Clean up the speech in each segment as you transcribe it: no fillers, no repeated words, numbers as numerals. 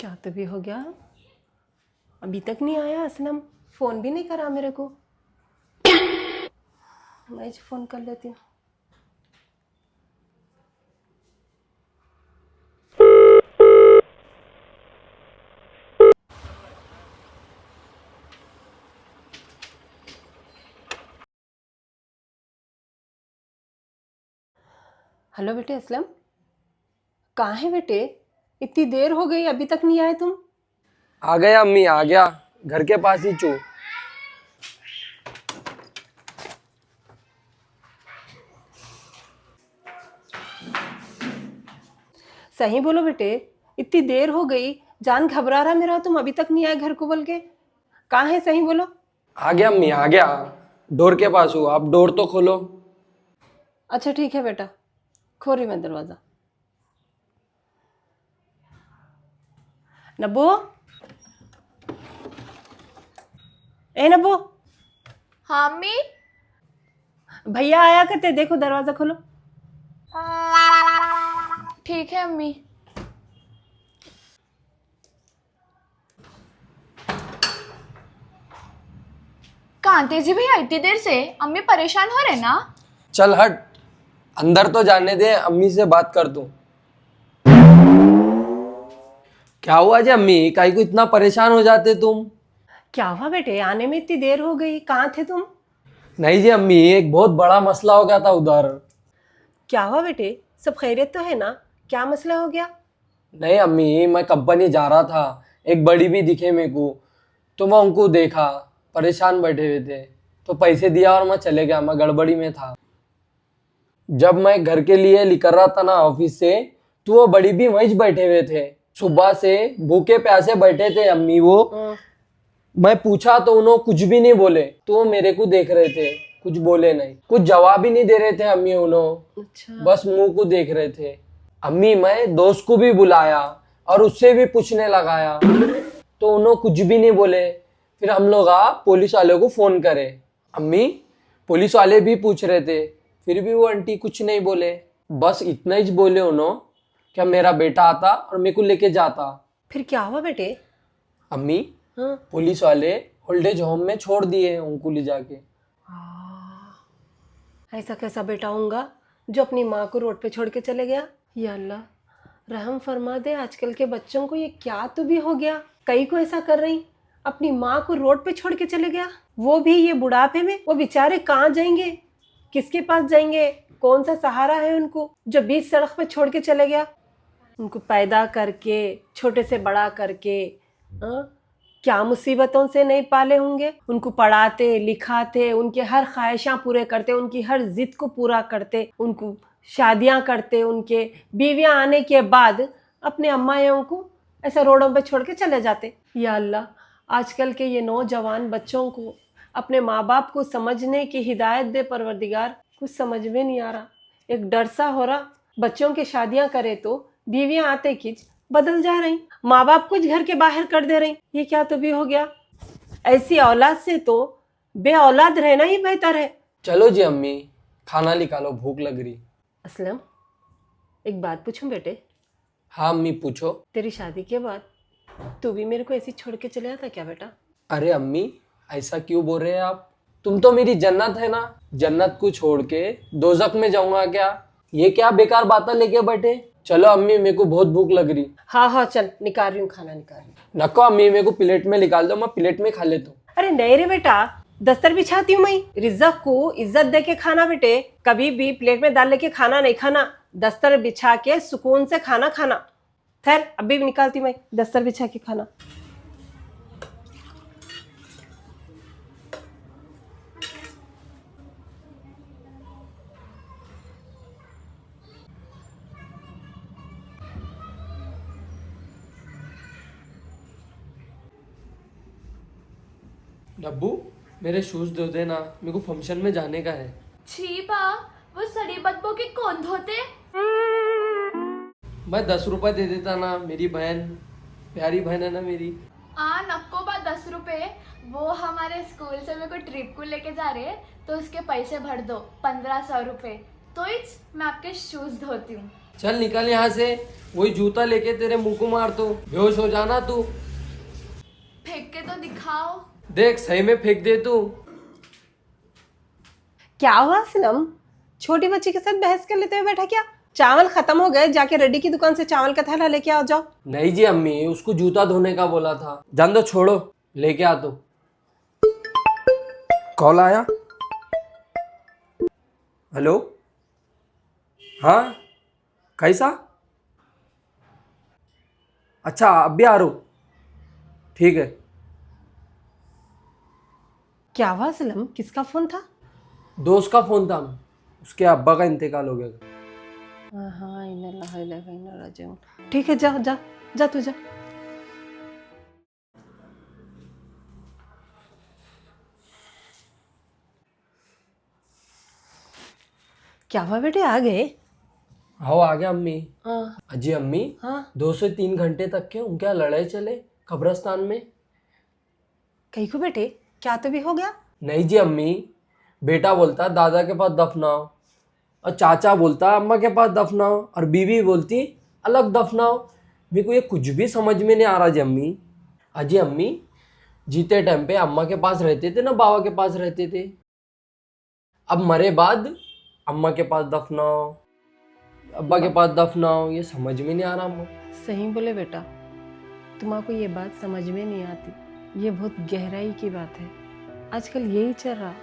क्या तो भी हो गया, अभी तक नहीं आया असलम, फ़ोन भी नहीं करा मेरे को। मैं फ़ोन कर लेती हूँ। हेलो बेटे असलम, कहाँ है बेटे? इतनी देर हो गई अभी तक नहीं आए तुम। आ गया अम्मी, आ गया। घर के पास ही चू। सही बोलो बेटे, इतनी देर हो गई, जान घबरा रहा मेरा, तुम अभी तक नहीं आए घर को बोल के। कहाँ है सही बोलो। आ गया अम्मी, आ गया। डोर के पास हूँ, आप डोर तो खोलो। अच्छा ठीक है बेटा, खोल रही मैं दरवाज़ा। नब्बू, ए नब्बू, हाँ अम्मी। भैया आया करते, देखो दरवाज़ा खोलो। ठीक है अम्मी। कहाँ तेजी भैया इतनी देर से? अम्मी परेशान हो रहे ना? चल हट, अंदर तो जाने दे, अम्मी से बात कर तू। क्या हुआ जी अम्मी, काहे को इतना परेशान हो जाते तुम? क्या हुआ बेटे, आने में इतनी देर हो गई, कहाँ थे तुम? नहीं जी अम्मी, एक बहुत बड़ा मसला हो गया था उधर। क्या हुआ बेटे, सब खैरियत तो है ना? क्या मसला हो गया? नहीं अम्मी, मैं कंपनी जा रहा था, एक बड़ी भी दिखे मेरे को, तो मैं उनको देखा, परेशान बैठे हुए थे, तो पैसे दिया और मैं चले गया, मैं गड़बड़ी में था। जब मैं घर के लिए निकल रहा था ना ऑफिस से, तो वो बड़ी भी वहीं बैठे हुए थे। सुबह से भूखे प्यासे बैठे थे अम्मी वो। मैं पूछा तो उन्होंने कुछ भी नहीं बोले, तो वो मेरे को देख रहे थे, कुछ बोले नहीं, कुछ जवाब ही नहीं दे रहे थे अम्मी। उन्होंने अच्छा। बस मुंह को देख रहे थे। अम्मी मैं दोस्त को भी बुलाया और उससे भी पूछने लगाया, तो उन्होंने कुछ भी नहीं बोले। फिर हम लोग पुलिस वाले को फोन करे। अम्मी पुलिस वाले भी पूछ रहे थे, फिर भी वो आंटी कुछ नहीं बोले। बस इतना ही बोले उन्होंने, क्या मेरा बेटा आता और मेरे को लेके जाता। फिर क्या हुआ बेटे? अम्मी हाँ। पुलिस वाले ओल्ड एज होम में छोड़ दिए उनको ले जाके। ऐसा कैसा बेटा होऊंगा जो अपनी माँ को रोड पे छोड़ के चले गया? या अल्लाह, रहम फरमा दे, आजकल के बच्चों को ये क्या तो भी हो गया। कई को ऐसा कर रही, अपनी माँ को रोड पे छोड़ के चले गया, वो भी ये बुढ़ापे में। वो बेचारे कहाँ जाएंगे, किसके पास जाएंगे, कौन सा सहारा है उनको जो बीच सड़क पे छोड़ के चले गया? उनको पैदा करके, छोटे से बड़ा करके, हाँ, क्या मुसीबतों से नहीं पाले होंगे। उनको पढ़ाते लिखाते, उनके हर ख्वाहिशां पूरे करते, उनकी हर जिद को पूरा करते, उनको शादियां करते, उनके बीवियां आने के बाद अपने अम्माओं को ऐसा रोडों पे छोड़ के चले जाते। या अल्लाह, आजकल के ये नौजवान बच्चों को अपने माँ बाप को समझने की हिदायत दे परवरदिगार। कुछ समझ में नहीं आ रहा, एक डर सा हो रहा। बच्चों की शादियां करे तो बीवियां आते खिंच बदल जा रही, माँ बाप कुछ घर के बाहर कर दे रही। ये क्या तो भी हो गया। ऐसी औलाद से तो बे औलाद रहना ही बेहतर है। चलो जी अम्मी, खाना निकालो, भूख लग रही। असलम, एक बात पूछूं बेटे? हाँ अम्मी पूछो। तेरी शादी के बाद तू भी मेरे को ऐसी छोड़ के चले आता क्या बेटा? अरे अम्मी ऐसा क्यों बोल रहे हैं आप? तुम तो मेरी जन्नत है ना, जन्नत को छोड़ के दोजक में जाऊंगा क्या? ये क्या बेकार बातें लेके बैठे। चलो अम्मी, मेरे को बहुत भूख लग रही। हाँ हाँ चल, निकाल रही हूँ, खाना निकाल रही हूँ। नको अम्मी, मेरे को प्लेट में निकाल दो, मैं प्लेट में खा लेता हूँ। अरे नहीं रे बेटा, दस्तर बिछाती हूँ मैं। रिज़्क़ को इज्जत दे के खाना बेटे, कभी भी प्लेट में डाल लेके खाना नहीं खाना, दस्तर बिछा के सुकून से खाना खाना। खैर अभी भी निकालती हूँ मैं, दस्तर बिछा के खाना। डब्बू मेरे शूज धो देना, मेरे को फंक्शन में जाने का है। छी बा, वो सड़ी बदबू के कौन धोते? मैं 10 रुपए दे देता ना, मेरी बहन, प्यारी बहन है ना मेरी। नको बा 10 रुपए। वो हमारे स्कूल से मेरे को ट्रिप को लेके जा रहे हैं, तो उसके पैसे भर दो 1500 रुपए। तो इट्स मैं आपके शूज धोती हूँ। चल निकल यहाँ से, वही जूता लेके तेरे मुंह को मार तो बेहोश हो जाना तू। फेंक के तो दिखाओ। देख सही में फेंक दे तू। क्या हुआ असलम, छोटी बच्ची के साथ बहस कर लेते हुए बैठा क्या? चावल खत्म हो गए, जाके रेडी की दुकान से चावल का थैला लेके आओ जाओ। नहीं जी अम्मी, उसको जूता धोने का बोला था। जान दो, छोड़ो, लेके आ तो। कॉल आया। हेलो, हाँ कैसा? अच्छा अभी आ रहा हूँ, ठीक है। क्या हुआ असलम, किसका फोन था? दोस्त का फोन था, उसके अब्बा का इंतकाल हो गया। हाँ, इन्ना लिल्लाहि व इन्ना राजिऊन। ठीक है, जा जा जा तू जा। क्या हुआ बेटे, आ गए? हाँ आ गया अम्मी। हाँ अजी अम्मी, हाँ, 2 से 3 घंटे तक के उनके यहाँ लड़ाई चले कब्रिस्तान में। कहीं को बेटे, क्या तो भी हो गया? नहीं जी अम्मी, बेटा बोलता दादा के पास दफनाओ, और चाचा बोलता अम्मा के पास दफनाओ, और बीवी बोलती अलग दफनाओ। मेरे को ये कुछ भी समझ में नहीं आ रहा जी अम्मी। अजी अम्मी, जीते टाइम पे अम्मा के पास रहते थे ना बाबा के पास रहते थे, अब मरे बाद अम्मा के पास दफनाओ, अब्बा के पास दफनाओ, ये समझ में नहीं आ रहा अम्मा। सही बोले बेटा, तुम्हारे को ये बात समझ में नहीं आती, ये बहुत गहराई की बात है। आजकल यही चल रहा,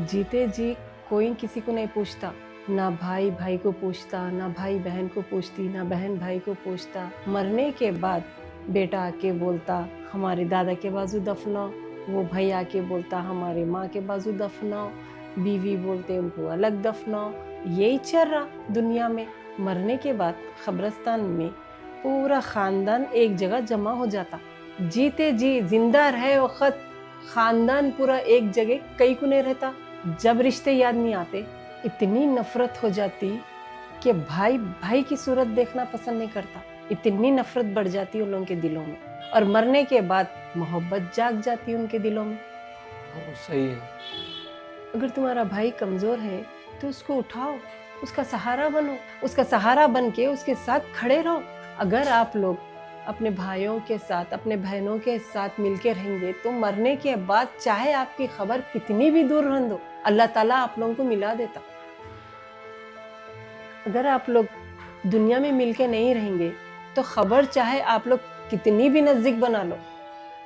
जीते जी कोई किसी को नहीं पूछता, ना भाई भाई को पूछता, ना भाई बहन को पूछती, ना बहन भाई को पूछता। मरने के बाद बेटा आके बोलता हमारे दादा के बाजू दफनाओ, वो भाई आके बोलता हमारे माँ के बाजू दफनाओ, बीवी बोलते उनको अलग दफनाओ। यही चल रहा दुनिया में। मरने के बाद कब्रिस्तान में पूरा ख़ानदान एक जगह जमा हो जाता। जीते जी जिंदा रहे वक़्त ख़ानदान पूरा एक जगह कहीं को नहीं रहता। जब रिश्ते याद नहीं आते, इतनी नफ़रत हो जाती कि भाई भाई की सूरत देखना पसंद नहीं करता। इतनी नफ़रत बढ़ जाती उन लोगों के दिलों में, और मरने के बाद मोहब्बत जाग जाती उनके दिलों में। सही है। अगर तुम्हारा भाई कमज़ोर है तो उसको उठाओ, उसका सहारा बनो, उसका सहारा बन के उसके साथ खड़े रहो। अगर आप लोग अपने भाइयों के साथ, अपने बहनों के साथ मिलके रहेंगे तो मरने के बाद चाहे आपकी खबर कितनी भी दूर रह दो, अल्लाह ताला आप लोगों को मिला देता। अगर आप लोग दुनिया में मिलके नहीं रहेंगे तो खबर चाहे आप लोग कितनी भी नज़दीक बना लो,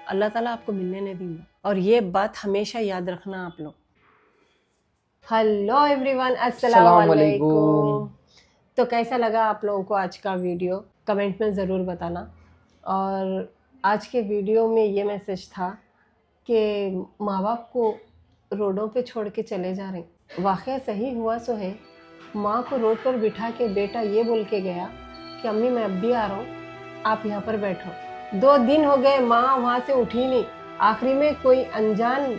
अल्लाह ताला आपको मिलने नहीं देंगे। और ये बात हमेशा याद रखना आप लोग। हेलो एवरीवन, अस्सलाम वालेकुम। तो कैसा लगा आप लोगों को आज का वीडियो, कमेंट में ज़रूर बताना। और आज के वीडियो में ये मैसेज था कि माँ बाप को रोडों पे छोड़ के चले जा रहे हैं। वाक़या सही हुआ सो है। माँ को रोड पर बिठा के बेटा ये बोल के गया कि अम्मी मैं अब भी आ रहा हूँ, आप यहाँ पर बैठो। 2 दिन हो गए, माँ वहाँ से उठी नहीं। आखिरी में कोई अनजान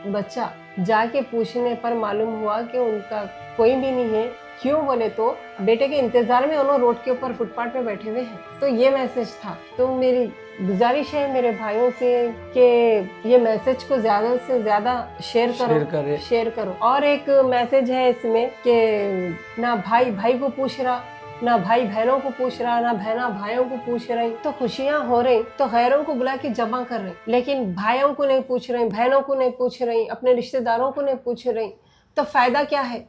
बच्चा जाके पूछने पर मालूम हुआ कि उनका कोई भी नहीं है। क्यों बोले तो बेटे के इंतजार में उन्होंने रोड के ऊपर फुटपाथ पे बैठे हुए हैं। तो ये मैसेज था। तो मेरी गुजारिश है मेरे भाइयों से कि ये मैसेज को ज़्यादा से ज़्यादा शेयर करो। और एक मैसेज है इसमें कि ना भाई भाई को पूछ रहा, ना भाई बहनों को पूछ रहा, ना बहना भाइयों को पूछ रही। तो खुशियां हो रही तो गैरों को बुला के जमा कर रही, लेकिन भाइयों को नहीं पूछ रही, बहनों को नहीं पूछ रही, अपने रिश्तेदारों को नहीं पूछ रही। तो फायदा क्या है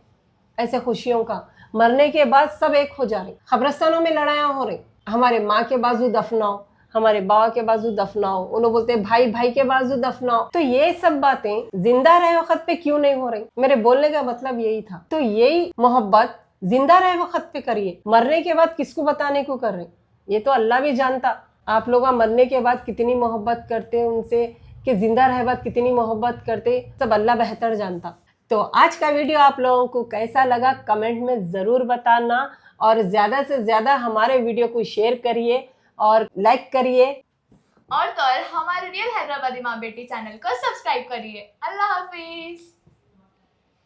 ऐसे खुशियों का? मरने के बाद सब एक हो जा रही, कब्रिस्तानों में लड़ाइयाँ हो रही। हमारे माँ के बाजू दफनाओ, हमारे बाबा के बाजू दफनाओ, उन्होंने बोलते भाई भाई के बाजू दफनाओ। तो ये सब बातें जिंदा रहे वक्त पे क्यों नहीं हो रही? मेरे बोलने का मतलब यही था। तो यही मोहब्बत जिंदा रहे वक्त पे करिए, मरने के बाद किसको बताने को कर रहे? ये तो अल्लाह भी जानता आप लोग मरने के बाद कितनी मोहब्बत करते उनसे, कि जिंदा रहे बाद कितनी मोहब्बत करते, सब अल्लाह बेहतर जानता। तो आज का वीडियो आप लोगों को कैसा लगा कमेंट में ज़रूर बताना, और ज़्यादा से ज़्यादा हमारे वीडियो को शेयर करिए और लाइक करिए। और तो और हमारे रियल हैदराबादी माँ बेटी चैनल को सब्सक्राइब करिए। अल्लाह हाफिज।